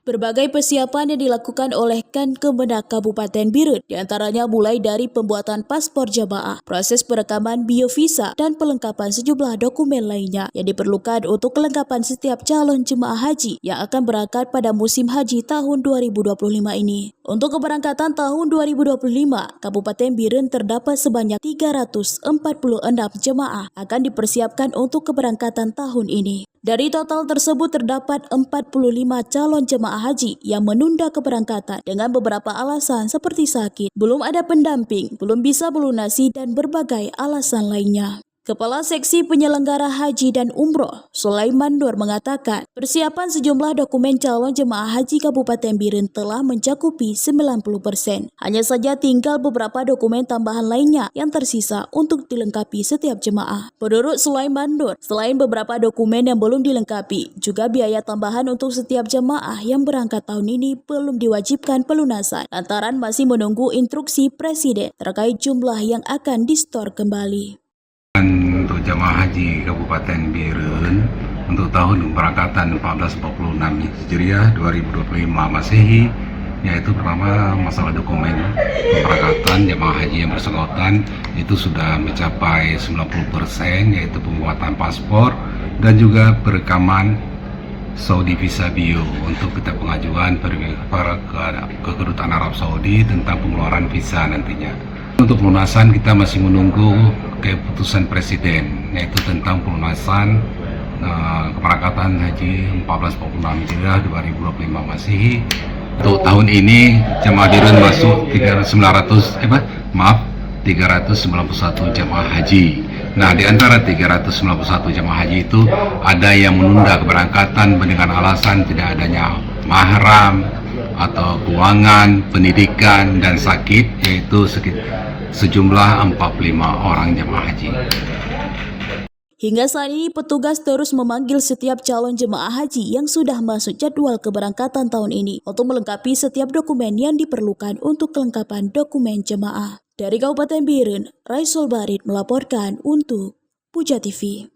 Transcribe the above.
Berbagai persiapan yang dilakukan oleh Kemenak Kabupaten Biren, diantaranya mulai dari pembuatan paspor jamaah, proses perekaman biovisa, dan pelengkapan sejumlah dokumen lainnya yang diperlukan untuk kelengkapan setiap calon jemaah haji yang akan berangkat pada musim haji tahun 2025 ini. Untuk keberangkatan tahun 2025, Kabupaten Biren terdapat sebanyak 346 jemaah akan dipersiapkan untuk keberangkatan tahun ini. Dari total tersebut terdapat 45 calon jemaah haji yang menunda keberangkatan dengan beberapa alasan seperti sakit, belum ada pendamping, belum bisa melunasi, dan berbagai alasan lainnya. Kepala Seksi Penyelenggara Haji dan Umroh, Sulaiman Nur, mengatakan persiapan sejumlah dokumen calon jemaah haji Kabupaten Biren telah mencakupi 90%. Hanya saja tinggal beberapa dokumen tambahan lainnya yang tersisa untuk dilengkapi setiap jemaah. Menurut Sulaiman Nur, selain beberapa dokumen yang belum dilengkapi, juga biaya tambahan untuk setiap jemaah yang berangkat tahun ini belum diwajibkan pelunasan lantaran masih menunggu instruksi Presiden terkait jumlah yang akan distor kembali. Untuk jamaah haji Kabupaten Biren untuk tahun keberangkatan 1446 Hijriah 2025 Masehi, yaitu pertama masalah dokumen keberangkatan jamaah haji yang bersangkutan itu sudah mencapai 90%, yaitu pembuatan paspor dan juga perekaman Saudi Visa Bio untuk kita pengajuan ke Kedutaan Arab Saudi tentang pengeluaran visa nantinya. Untuk pelunasan kita masih menunggu keputusan Presiden, yaitu tentang pelunasan keberangkatan haji 1446 Hijriah 2025 Masehi. Untuk tahun ini jemaah Biren masuk 391 jemaah haji. Nah, di antara 391 jemaah haji itu ada yang menunda keberangkatan dengan alasan tidak adanya mahram atau keuangan, pendidikan, dan sakit, yaitu sejumlah 45 orang jemaah haji. Hingga saat ini petugas terus memanggil setiap calon jemaah haji yang sudah masuk jadwal keberangkatan tahun ini untuk melengkapi setiap dokumen yang diperlukan untuk kelengkapan dokumen jemaah. Dari Kabupaten Biren, Raisul Barit melaporkan untuk Puja TV.